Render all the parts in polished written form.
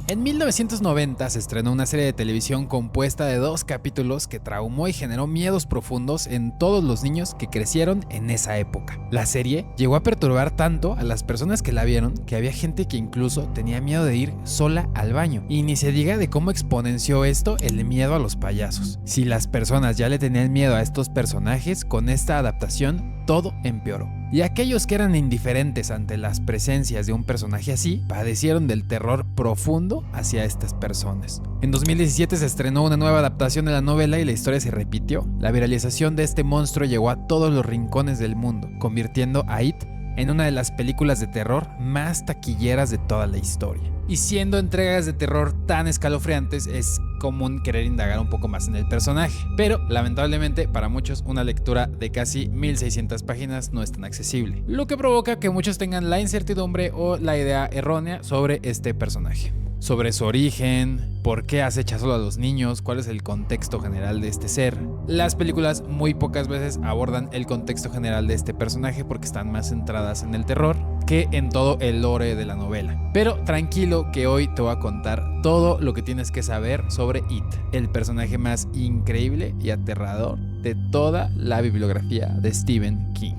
En 1990 se estrenó una serie de televisión compuesta de 2 capítulos que traumó y generó miedos profundos en todos los niños que crecieron en esa época. La serie llegó a perturbar tanto a las personas que la vieron que había gente que incluso tenía miedo de ir sola al baño. Y ni se diga de cómo exponenció esto el miedo a los payasos. Si las personas ya le tenían miedo a estos personajes, con esta adaptación todo empeoró. Y aquellos que eran indiferentes ante las presencias de un personaje así, padecieron del terror profundo hacia estas personas. En 2017 se estrenó una nueva adaptación de la novela y la historia se repitió. La viralización de este monstruo llegó a todos los rincones del mundo, convirtiendo a It en una de las películas de terror más taquilleras de toda la historia. Y siendo entregas de terror tan escalofriantes, es común querer indagar un poco más en el personaje. Pero, lamentablemente, para muchos, una lectura de casi 1600 páginas no es tan accesible. Lo que provoca que muchos tengan la incertidumbre o la idea errónea sobre este personaje. Sobre su origen, por qué acecha solo a los niños, cuál es el contexto general de este ser. Las películas muy pocas veces abordan el contexto general de este personaje porque están más centradas en el terror que en todo el lore de la novela. Pero tranquilo que hoy te voy a contar todo lo que tienes que saber sobre It, el personaje más increíble y aterrador de toda la bibliografía de Stephen King.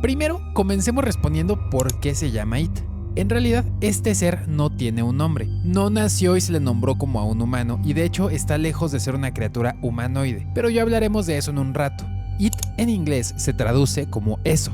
Primero, comencemos respondiendo por qué se llama It. En realidad, este ser no tiene un nombre. No nació y se le nombró como a un humano, y de hecho está lejos de ser una criatura humanoide. Pero ya hablaremos de eso en un rato. It en inglés se traduce como eso.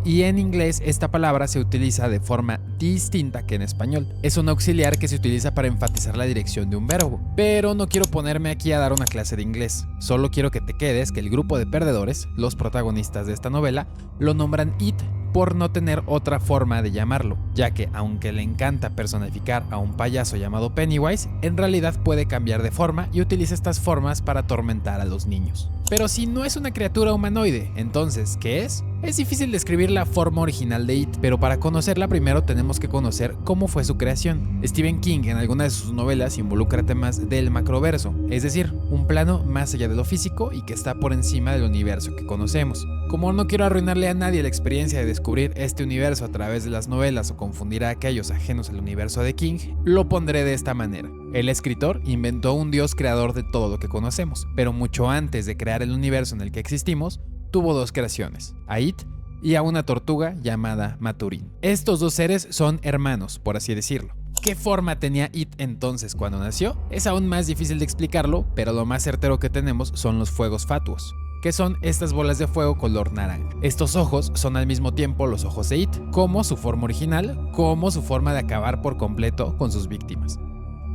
Y en inglés esta palabra se utiliza de forma distinta que en español. Es un auxiliar que se utiliza para enfatizar la dirección de un verbo. Pero no quiero ponerme aquí a dar una clase de inglés. Solo quiero que te quedes que el grupo de perdedores, los protagonistas de esta novela, lo nombran It por no tener otra forma de llamarlo, ya que aunque le encanta personificar a un payaso llamado Pennywise, en realidad puede cambiar de forma y utiliza estas formas para atormentar a los niños. Pero si no es una criatura humanoide, entonces, ¿qué es? Es difícil describir la forma original de It, pero para conocerla primero tenemos que conocer cómo fue su creación. Stephen King en algunas de sus novelas involucra temas del macroverso, es decir, un plano más allá de lo físico y que está por encima del universo que conocemos. Como no quiero arruinarle a nadie la experiencia de descubrir este universo a través de las novelas o confundir a aquellos ajenos al universo de King, lo pondré de esta manera. El escritor inventó un dios creador de todo lo que conocemos, pero mucho antes de crear el universo en el que existimos, tuvo 2 creaciones, a It y a una tortuga llamada Maturin. Estos 2 seres son hermanos, por así decirlo. ¿Qué forma tenía It entonces cuando nació? Es aún más difícil de explicarlo, pero lo más certero que tenemos son los fuegos fatuos, que son estas bolas de fuego color naranja. Estos ojos son al mismo tiempo los ojos de It, como su forma original, como su forma de acabar por completo con sus víctimas.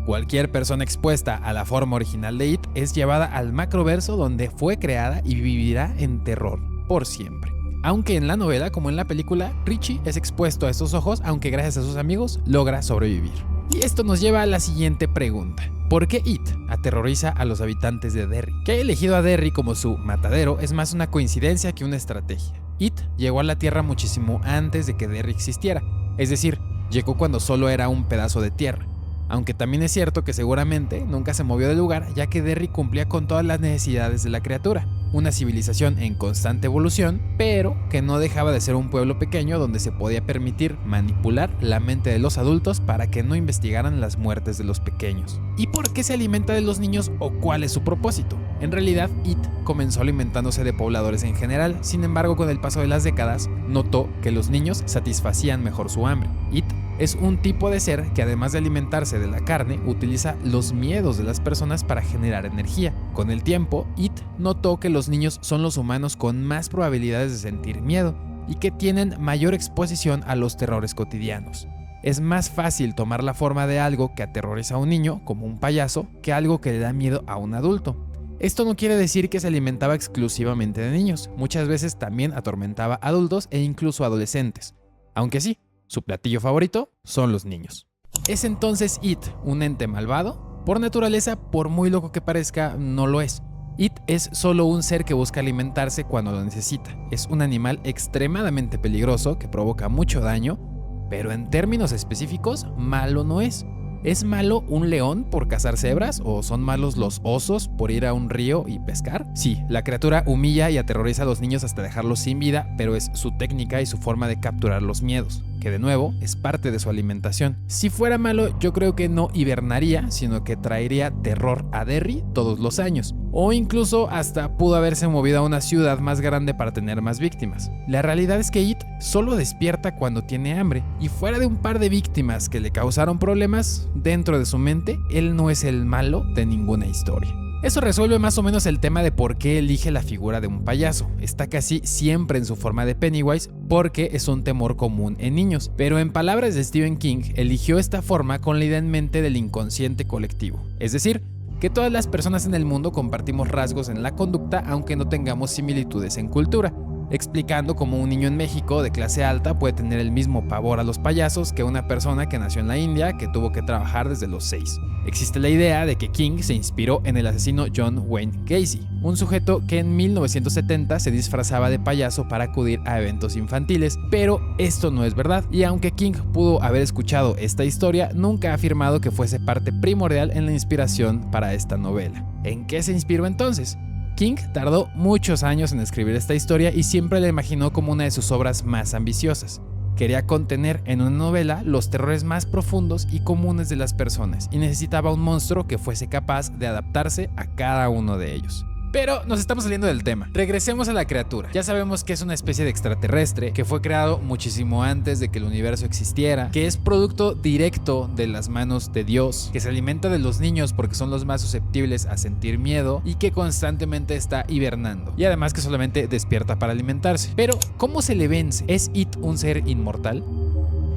Cualquier persona expuesta a la forma original de It es llevada al macroverso donde fue creada y vivirá en terror por siempre. Aunque en la novela, como en la película, Richie es expuesto a estos ojos, aunque gracias a sus amigos logra sobrevivir. Y esto nos lleva a la siguiente pregunta. ¿Por qué It aterroriza a los habitantes de Derry? Que haya elegido a Derry como su matadero es más una coincidencia que una estrategia. It llegó a la Tierra muchísimo antes de que Derry existiera, es decir, llegó cuando solo era un pedazo de tierra. Aunque también es cierto que seguramente nunca se movió del lugar, ya que Derry cumplía con todas las necesidades de la criatura. Una civilización en constante evolución, pero que no dejaba de ser un pueblo pequeño donde se podía permitir manipular la mente de los adultos para que no investigaran las muertes de los pequeños. ¿Y por qué se alimenta de los niños o cuál es su propósito? En realidad, It comenzó alimentándose de pobladores en general, sin embargo, con el paso de las décadas, notó que los niños satisfacían mejor su hambre. It es un tipo de ser que además de alimentarse de la carne, utiliza los miedos de las personas para generar energía. Con el tiempo, It notó que los niños son los humanos con más probabilidades de sentir miedo y que tienen mayor exposición a los terrores cotidianos. Es más fácil tomar la forma de algo que aterroriza a un niño, como un payaso, que algo que le da miedo a un adulto. Esto no quiere decir que se alimentaba exclusivamente de niños, muchas veces también atormentaba a adultos e incluso adolescentes. Aunque sí, su platillo favorito son los niños. ¿Es entonces It un ente malvado? Por naturaleza, por muy loco que parezca, no lo es. It es solo un ser que busca alimentarse cuando lo necesita. Es un animal extremadamente peligroso que provoca mucho daño, pero en términos específicos, malo no es. ¿Es malo un león por cazar cebras o son malos los osos por ir a un río y pescar? Sí, la criatura humilla y aterroriza a los niños hasta dejarlos sin vida, pero es su técnica y su forma de capturar los miedos. que de nuevo es parte de su alimentación. Si fuera malo, yo creo que no hibernaría, sino que traería terror a Derry todos los años. O incluso hasta pudo haberse movido a una ciudad más grande para tener más víctimas. La realidad es que It solo despierta cuando tiene hambre, y fuera de un par de víctimas que le causaron problemas, dentro de su mente, él no es el malo de ninguna historia. Eso resuelve más o menos el tema de por qué elige la figura de un payaso. Está casi siempre en su forma de Pennywise porque es un temor común en niños, pero en palabras de Stephen King, eligió esta forma con la idea en mente del inconsciente colectivo. Es decir, que todas las personas en el mundo compartimos rasgos en la conducta aunque no tengamos similitudes en cultura, explicando cómo un niño en México de clase alta puede tener el mismo pavor a los payasos que una persona que nació en la India que tuvo que trabajar desde los 6. Existe la idea de que King se inspiró en el asesino John Wayne Gacy, un sujeto que en 1970 se disfrazaba de payaso para acudir a eventos infantiles, pero esto no es verdad, y aunque King pudo haber escuchado esta historia, nunca ha afirmado que fuese parte primordial en la inspiración para esta novela. ¿En qué se inspiró entonces? King tardó muchos años en escribir esta historia y siempre la imaginó como una de sus obras más ambiciosas. Quería contener en una novela los terrores más profundos y comunes de las personas y necesitaba un monstruo que fuese capaz de adaptarse a cada uno de ellos. Pero nos estamos saliendo del tema. Regresemos a la criatura. Ya sabemos que es una especie de extraterrestre que fue creado muchísimo antes de que el universo existiera, que es producto directo de las manos de Dios, que se alimenta de los niños porque son los más susceptibles a sentir miedo y que constantemente está hibernando. Y además que solamente despierta para alimentarse. Pero, ¿cómo se le vence? ¿Es It un ser inmortal?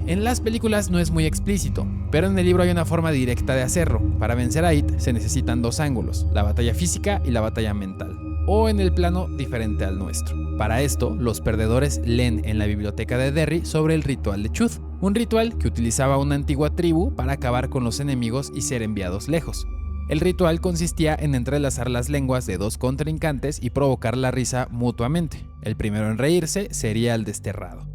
En las películas no es muy explícito, pero en el libro hay una forma directa de hacerlo. Para vencer a It se necesitan dos ángulos, la batalla física y la batalla mental, o en el plano diferente al nuestro. Para esto, los perdedores leen en la biblioteca de Derry sobre el ritual de Chuth, un ritual que utilizaba una antigua tribu para acabar con los enemigos y ser enviados lejos. El ritual consistía en entrelazar las lenguas de dos contrincantes y provocar la risa mutuamente. El primero en reírse sería el desterrado.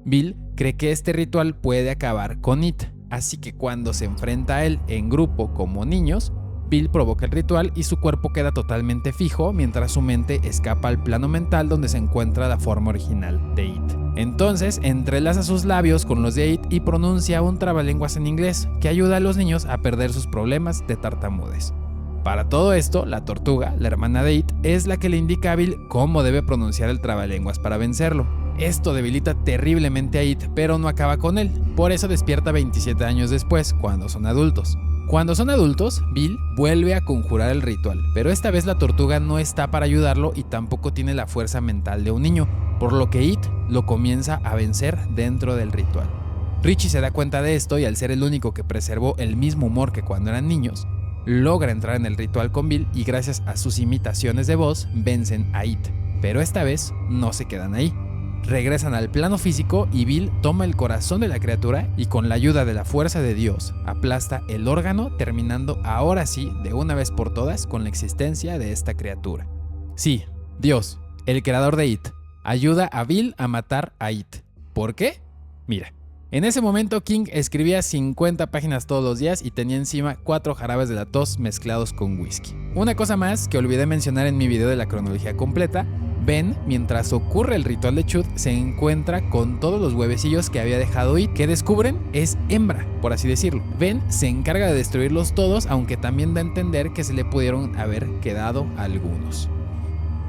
Bill cree que este ritual puede acabar con It, así que cuando se enfrenta a él en grupo como niños, Bill provoca el ritual y su cuerpo queda totalmente fijo mientras su mente escapa al plano mental donde se encuentra la forma original de It. Entonces entrelaza sus labios con los de It y pronuncia un trabalenguas en inglés que ayuda a los niños a perder sus problemas de tartamudez. Para todo esto, la tortuga, la hermana de It, es la que le indica a Bill cómo debe pronunciar el trabalenguas para vencerlo. Esto debilita terriblemente a It, pero no acaba con él. Por eso despierta 27 años después, cuando son adultos. Cuando son adultos, Bill vuelve a conjurar el ritual, pero esta vez la tortuga no está para ayudarlo y tampoco tiene la fuerza mental de un niño, por lo que It lo comienza a vencer dentro del ritual. Richie se da cuenta de esto y al ser el único que preservó el mismo humor que cuando eran niños, logra entrar en el ritual con Bill y gracias a sus imitaciones de voz vencen a It. Pero esta vez no se quedan ahí. Regresan al plano físico y Bill toma el corazón de la criatura y con la ayuda de la fuerza de Dios aplasta el órgano, terminando ahora sí de una vez por todas con la existencia de esta criatura. Sí, Dios, el creador de It, ayuda a Bill a matar a It. ¿Por qué? Mira, en ese momento King escribía 50 páginas todos los días y tenía encima 4 jarabes de la tos mezclados con whisky. Una cosa más que olvidé mencionar en mi video de la cronología completa: Ben, mientras ocurre el ritual de Chuth, se encuentra con todos los huevecillos que había dejado It, que descubren es hembra, por así decirlo. Ben se encarga de destruirlos todos, aunque también da a entender que se le pudieron haber quedado algunos.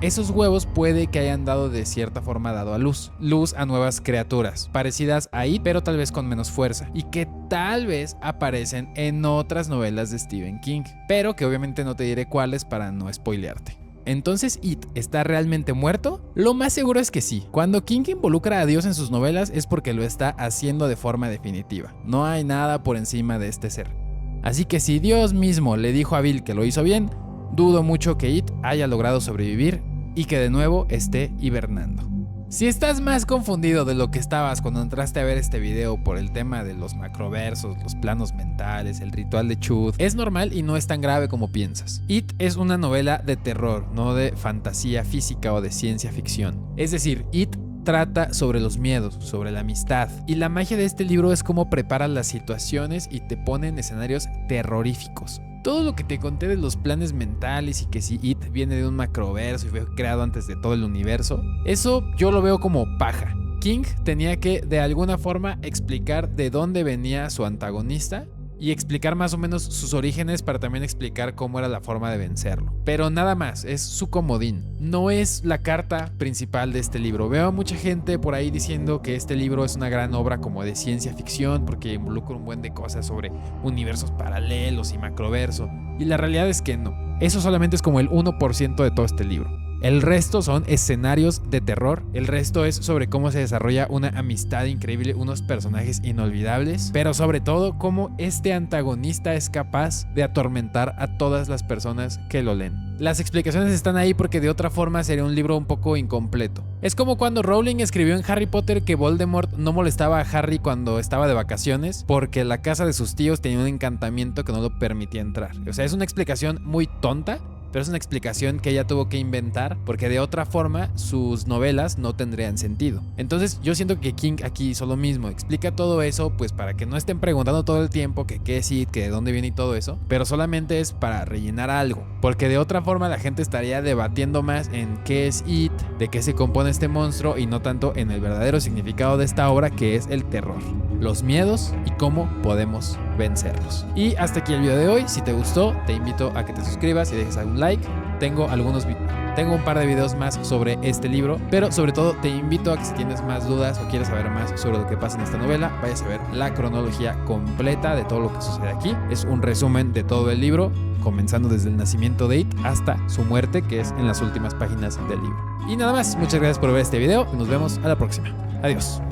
Esos huevos puede que hayan dado de cierta forma dado a luz a nuevas criaturas, parecidas a It, pero tal vez con menos fuerza, y que tal vez aparecen en otras novelas de Stephen King, pero que obviamente no te diré cuáles para no spoilearte. ¿Entonces It está realmente muerto? Lo más seguro es que sí. Cuando King involucra a Dios en sus novelas es porque lo está haciendo de forma definitiva. No hay nada por encima de este ser. Así que si Dios mismo le dijo a Bill que lo hizo bien, dudo mucho que It haya logrado sobrevivir y que de nuevo esté hibernando. Si estás más confundido de lo que estabas cuando entraste a ver este video por el tema de los macroversos, los planos mentales, el ritual de Chuth, es normal y no es tan grave como piensas. It es una novela de terror, no de fantasía física o de ciencia ficción. Es decir, It trata sobre los miedos, sobre la amistad, y la magia de este libro es cómo prepara las situaciones y te pone en escenarios terroríficos. Todo lo que te conté de los planes mentales y que si It viene de un macroverso y fue creado antes de todo el universo, eso yo lo veo como paja. King tenía que de alguna forma explicar de dónde venía su antagonista y explicar más o menos sus orígenes para también explicar cómo era la forma de vencerlo. Pero nada más, es su comodín. No es la carta principal de este libro. Veo a mucha gente por ahí diciendo que este libro es una gran obra como de ciencia ficción porque involucra un buen de cosas sobre universos paralelos y macroverso. Y la realidad es que no. Eso solamente es como el 1% de todo este libro. El resto son escenarios de terror, el resto es sobre cómo se desarrolla una amistad increíble, unos personajes inolvidables, pero sobre todo cómo este antagonista es capaz de atormentar a todas las personas que lo leen. Las explicaciones están ahí porque de otra forma sería un libro un poco incompleto. Es como cuando Rowling escribió en Harry Potter que Voldemort no molestaba a Harry cuando estaba de vacaciones porque la casa de sus tíos tenía un encantamiento que no lo permitía entrar. O sea, es una explicación muy tonta, pero es una explicación que ella tuvo que inventar porque de otra forma sus novelas no tendrían sentido. Entonces yo siento que King aquí hizo lo mismo, explica todo eso pues para que no estén preguntando todo el tiempo que qué es It, que de dónde viene y todo eso, pero solamente es para rellenar algo, porque de otra forma la gente estaría debatiendo más en qué es It, de qué se compone este monstruo y no tanto en el verdadero significado de esta obra, que es el terror, los miedos y cómo podemos vencerlos. Y hasta aquí el video de hoy. Si te gustó, te invito a que te suscribas y dejes algún like. Tengo un par de videos más sobre este libro, pero sobre todo te invito a que si tienes más dudas o quieres saber más sobre lo que pasa en esta novela, vayas a ver la cronología completa de todo lo que sucede aquí. Es un resumen de todo el libro, comenzando desde el nacimiento de It hasta su muerte, que es en las últimas páginas del libro. Y nada más, muchas gracias por ver este video y nos vemos a la próxima. Adiós.